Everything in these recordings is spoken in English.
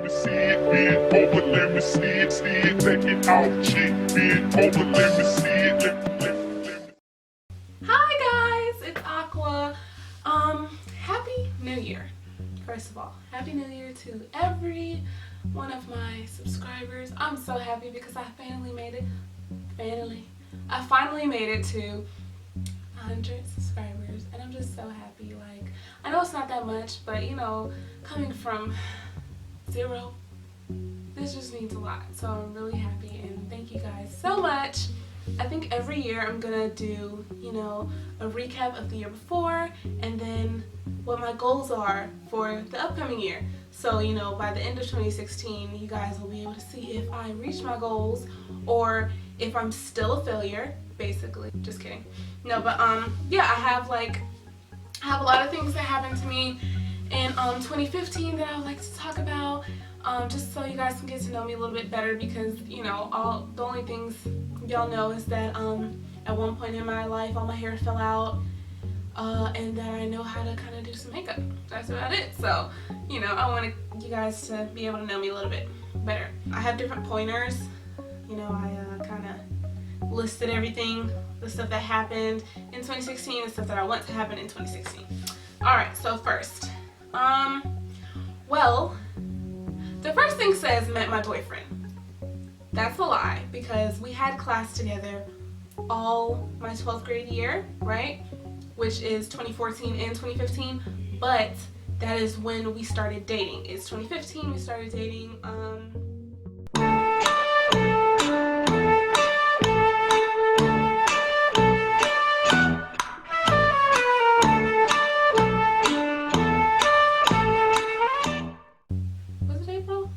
me see it, bend over, let me see it, take it out, cheek, bend over, let me see it, let me. Hi guys, it's Aqua. Happy New Year. First of all, Happy New Year to every one of my subscribers. I'm so happy because I finally made it. I finally made it to 100 subscribers, and I'm just so happy. Like, I know it's not that much, but you know, coming from 0, this just means a lot. So I'm really happy, and thank you guys so much. I think every year I'm gonna do, you know, a recap of the year before and then what my goals are for the upcoming year. So, you know, by the end of 2016, you guys will be able to see if I reached my goals or if I'm still a failure, basically. Just kidding. No, but yeah, I have a lot of things that happened to me in 2015 that I would like to talk about, just so you guys can get to know me a little bit better, because, you know, the only things y'all know is that at one point in my life all my hair fell out, and that I know how to kind of do some makeup. That's about it. So, you know, I want you guys to be able to know me a little bit better. I have different pointers. You know, I kind of listed everything, the stuff that happened in 2016 and stuff that I want to happen in 2016. Alright, so first, well, the first thing says met my boyfriend. That's a lie, because we had class together all my 12th grade year, right? Which is 2014 and 2015, but that is when we started dating. It's 2015 we started dating. Was it April?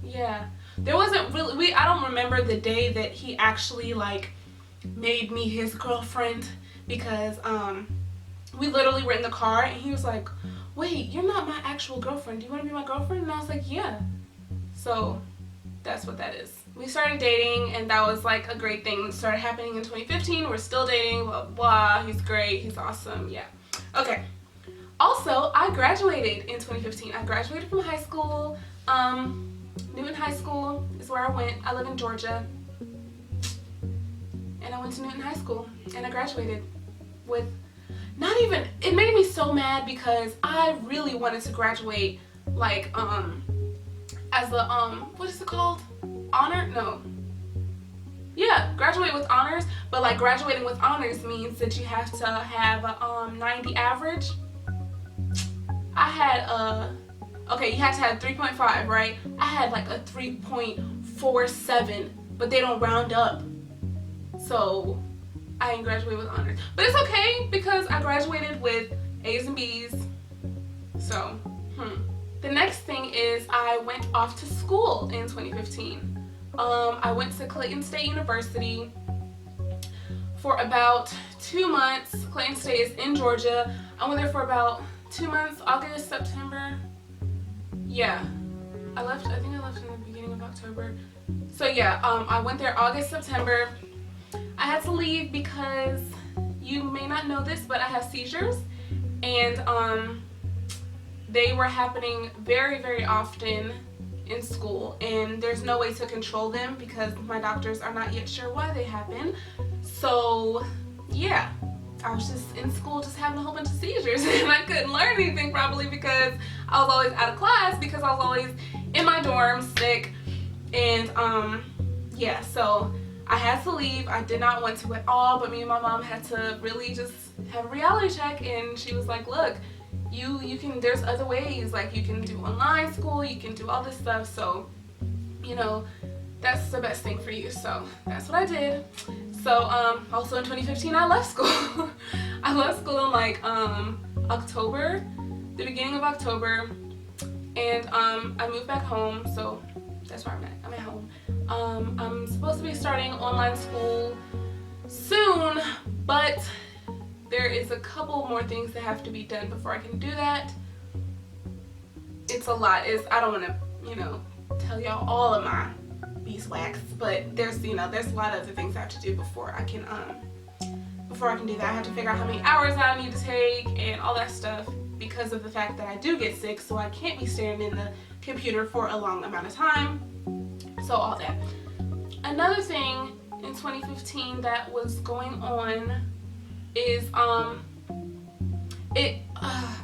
Yeah. There wasn't really, I don't remember the day that he actually like made me his girlfriend, because we literally were in the car and he was like, wait, you're not my actual girlfriend, do you want to be my girlfriend? And I was like, yeah. So that's what that is. We started dating, and that was like a great thing that started happening in 2015. We're still dating, blah blah, he's great, he's awesome, yeah. Okay, also I graduated in 2015. I graduated from high school. Newton High School is where I went. I live in Georgia, and I went to Newton High School, and I graduated with not even, it made me so mad because I really wanted to graduate like as a what is it called? Honor? No. Yeah, graduate with honors, but like graduating with honors means that you have to have a 90 average. I had okay, you had to have 3.5, right? I had like a 3.47, but they don't round up. So I didn't graduate with honors. But it's okay because I graduated with A's and B's. So, The next thing is I went off to school in 2015. I went to Clayton State University for about 2 months. Clayton State is in Georgia. I went there for about 2 months, August, September. Yeah, I think I left in the beginning of October. So yeah, I went there August, September. I had to leave because you may not know this, but I have seizures, and they were happening very, very often in school, and there's no way to control them because my doctors are not yet sure why they happen. So yeah, I was just in school just having a whole bunch of seizures, and I couldn't learn anything probably because I was always out of class, because I was always in my dorm sick. And yeah, so I had to leave. I did not want to at all, but me and my mom had to really just have a reality check, and she was like, look, you can, there's other ways, like you can do online school, you can do all this stuff, so you know, that's the best thing for you. So that's what I did. So also in 2015 I left school. I left school in like October, the beginning of October, and I moved back home. So that's where I'm at home. I'm supposed to be starting online school soon, but there is a couple more things that have to be done before I can do that. It's a lot. I don't want to, you know, tell y'all all of my beeswax, but there's, you know, there's a lot of other things I have to do before I can do that. I have to figure out how many hours I need to take and all that stuff, because of the fact that I do get sick, so I can't be standing in the computer for a long amount of time. So all that. Another thing in 2015 that was going on is I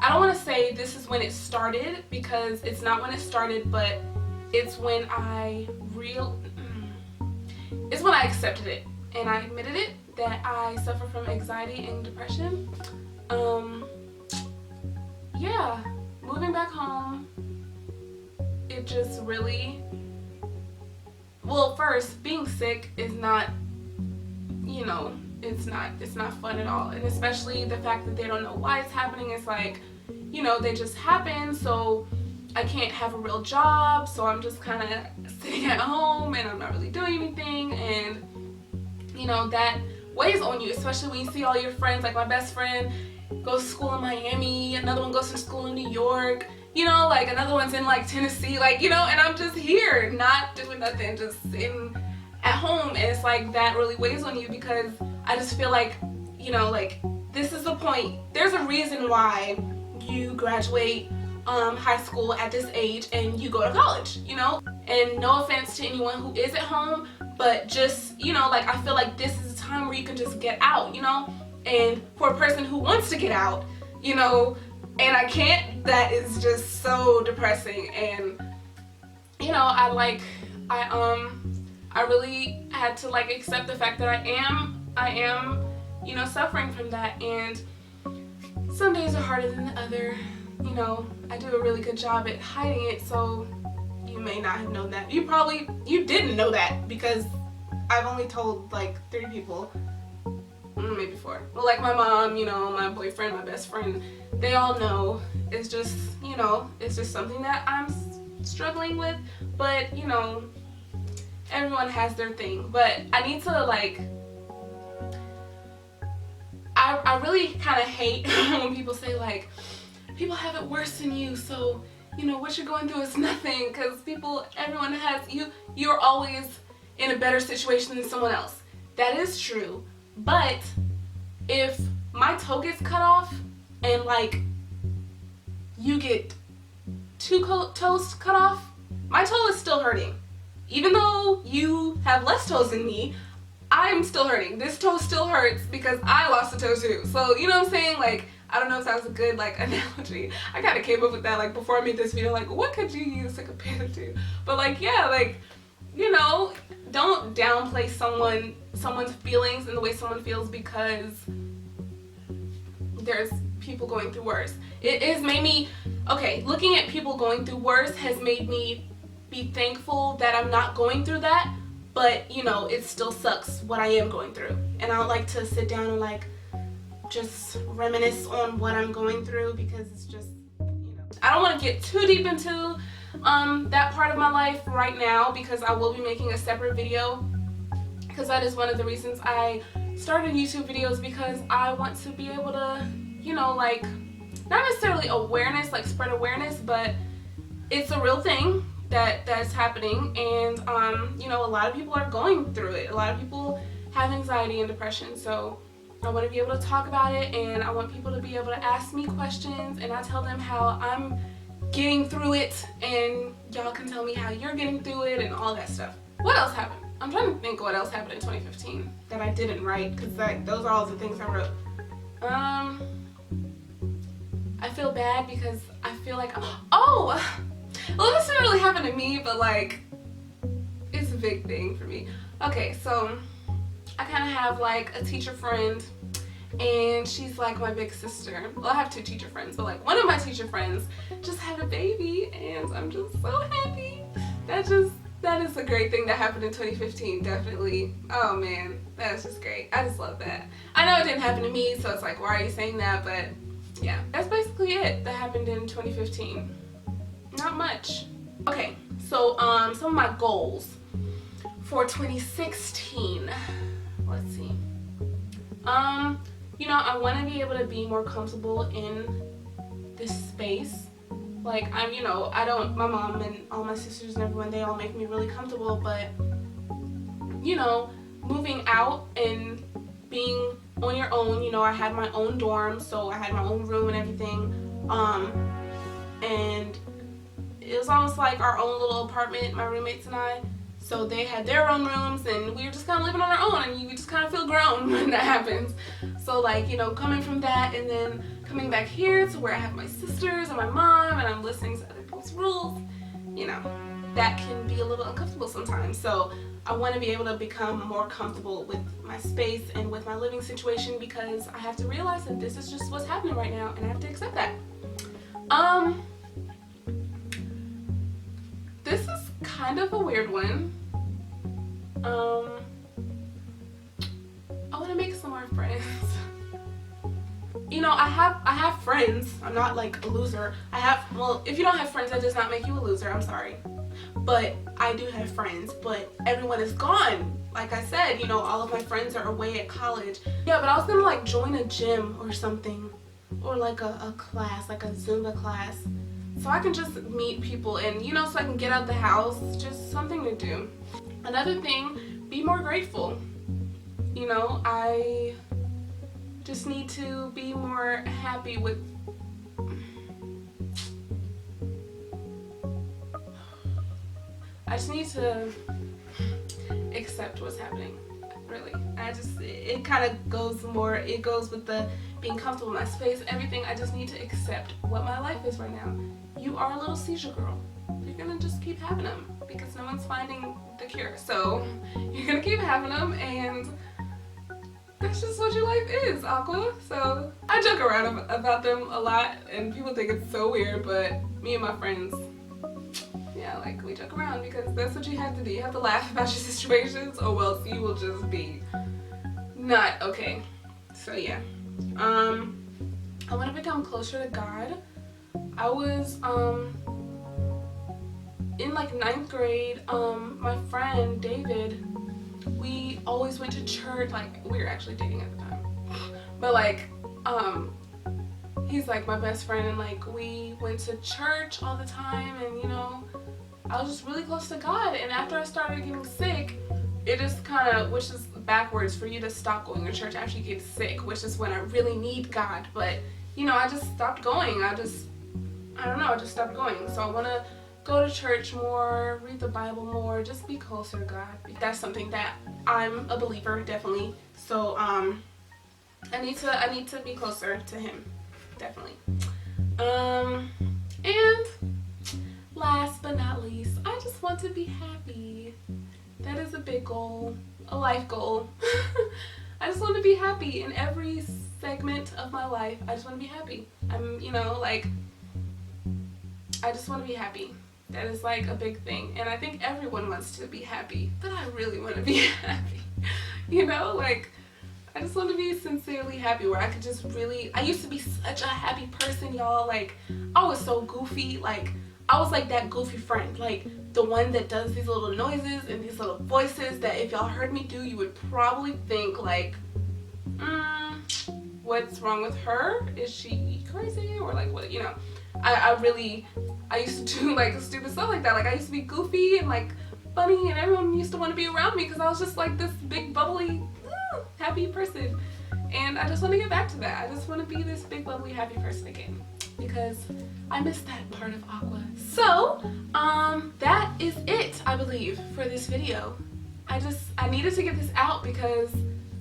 don't want to say this is when it started, because it's not when it started, but it's when it's when I accepted it and I admitted it, that I suffer from anxiety and depression. Yeah, moving back home, it just really, well, first, being sick is not, you know, it's not fun at all. And especially the fact that they don't know why it's happening. It's like, you know, they just happen, so I can't have a real job, so I'm just kind of sitting at home and I'm not really doing anything. And, you know, that weighs on you, especially when you see all your friends. Like my best friend goes to school in Miami, another one goes to school in New York, you know, like another one's in like Tennessee, like, you know, and I'm just here not doing nothing, just sitting at home. And it's like that really weighs on you, because I just feel like, you know, like this is the point. There's a reason why you graduate high school at this age and you go to college, you know. And no offense to anyone who is at home, but just, you know, like I feel like this is a time where you can just get out, you know. And for a person who wants to get out, you know, and I can't, that is just so depressing. And, you know, I really had to like accept the fact that I am, you know, suffering from that. And some days are harder than the other. You know, I do a really good job at hiding it, so you may not have known that. You didn't know that, because I've only told like 3 people, maybe 4. Well, like my mom, you know, my boyfriend, my best friend, they all know. It's just, you know, it's just something that I'm struggling with. But, you know, everyone has their thing. But I need to like, I really kind of hate when people say like, people have it worse than you, so, you know, what you're going through is nothing, because everyone has, you're always in a better situation than someone else. That is true, but if my toe gets cut off and like you get 2 toes cut off, my toe is still hurting. Even though you have less toes than me, I'm still hurting. This toe still hurts because I lost a toe too. So, you know what I'm saying? Like, I don't know if that was a good like analogy. I kind of came up with that like before I made this video, like what could you use to compare it to? But like, yeah, like, you know, don't downplay someone's feelings and the way someone feels, because there's people going through worse. It has made me, okay, looking at people going through worse has made me be thankful that I'm not going through that. But, you know, it still sucks what I am going through. And I don't like to sit down and like just reminisce on what I'm going through, because it's just, you know, I don't want to get too deep into that part of my life right now, because I will be making a separate video, because that is one of the reasons I started YouTube videos, because I want to be able to, you know, like, not necessarily awareness, like spread awareness, but it's a real thing that's happening. And you know, a lot of people are going through it. A lot of people have anxiety and depression, so I want to be able to talk about it, and I want people to be able to ask me questions, and I tell them how I'm getting through it, and y'all can tell me how you're getting through it and all that stuff. What else happened? I'm trying to think what else happened in 2015 that I didn't write, because like those are all the things I wrote. I feel bad because I feel like, oh, well, this didn't really happen to me, but like it's a big thing for me. Okay, so I kind of have like a teacher friend, and she's like my big sister. Well, I have 2 teacher friends, but like one of my teacher friends just had a baby, and I'm just so happy. That is a great thing that happened in 2015, definitely. Oh man, that's just great. I just love that. I know it didn't happen to me, so it's like, why are you saying that? But yeah, that's basically it that happened in 2015. Not much. Okay, so some of my goals for 2016. Let's see. You know, I want to be able to be more comfortable in this space. Like, you know, my mom and all my sisters and everyone, they all make me really comfortable, but, you know, moving out and being on your own, you know, I had my own dorm, so I had my own room and everything, and it was almost like our own little apartment, my roommates and I. So they had their own rooms and we were just kind of living on our own, and you just kind of feel grown when that happens. So like, you know, coming from that and then coming back here to where I have my sisters and my mom and I'm listening to other people's rules, you know, that can be a little uncomfortable sometimes. So I want to be able to become more comfortable with my space and with my living situation, because I have to realize that this is just what's happening right now and I have to accept that. This is kind of a weird one. I want to make some more friends. You know, I have friends. I'm not like a loser. Well, if you don't have friends, that does not make you a loser. I'm sorry. But I do have friends, but everyone is gone. Like I said, you know, all of my friends are away at college. Yeah, but I was gonna like join a gym or something, or like a class, like a Zumba class, so I can just meet people and, you know, so I can get out the house, just something to do. Another thing, be more grateful. You know, I just need to be more happy with I just need to accept what's happening, really. It kind of goes with the being comfortable in my space, everything. I just need to accept what my life is right now. You are a little seizure girl. You're gonna just keep having them because no one's finding the cure. So you're gonna keep having them, and that's just what your life is, Aqua. So I joke around about them a lot, and people think it's so weird, but me and my friends, yeah, like we joke around because that's what you have to do. You have to laugh about your situations, or else you will just be not okay. So yeah, I want to become closer to God. I was in like 9th grade. My friend David, we always went to church. Like, we were actually dating at the time, but like he's like my best friend, and like we went to church all the time, and you know, I was just really close to God. And after I started getting sick, it just kind of, which is backwards for you to stop going to church after you get sick, which is when I really need God. But you know, I just stopped going. I just stopped going. So I want to go to church more, read the Bible more, just be closer to God. That's something that I'm a believer, definitely. So I need to be closer to Him, definitely. And last but not least, I just want to be happy. That is a big goal, a life goal. I just want to be happy in every segment of my life. I just want to be happy. You know, like, I just want to be happy. That is like a big thing. And I think everyone wants to be happy, but I really want to be happy. You know, like, I just want to be sincerely happy, where I could just really, I used to be such a happy person, y'all. Like, I was so goofy. Like, I was like that goofy friend, like the one that does these little noises and these little voices that if y'all heard me do, you would probably think like, what's wrong with her? Is she crazy? Or like, what, you know? I used to do like stupid stuff like that. Like, I used to be goofy and like funny, and everyone used to want to be around me because I was just like this big bubbly happy person. And I just want to get back to that. I just want to be this big bubbly happy person again, because I miss that part of Aqua. So that is it, I believe, for this video. I needed to get this out because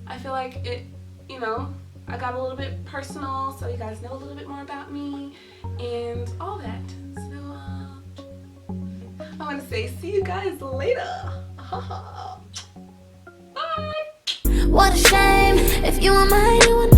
I feel like it, you know, I got a little bit personal, so you guys know a little bit more about me and all that. So I want to say see you guys later. Bye. What a shame, if you were mine, you would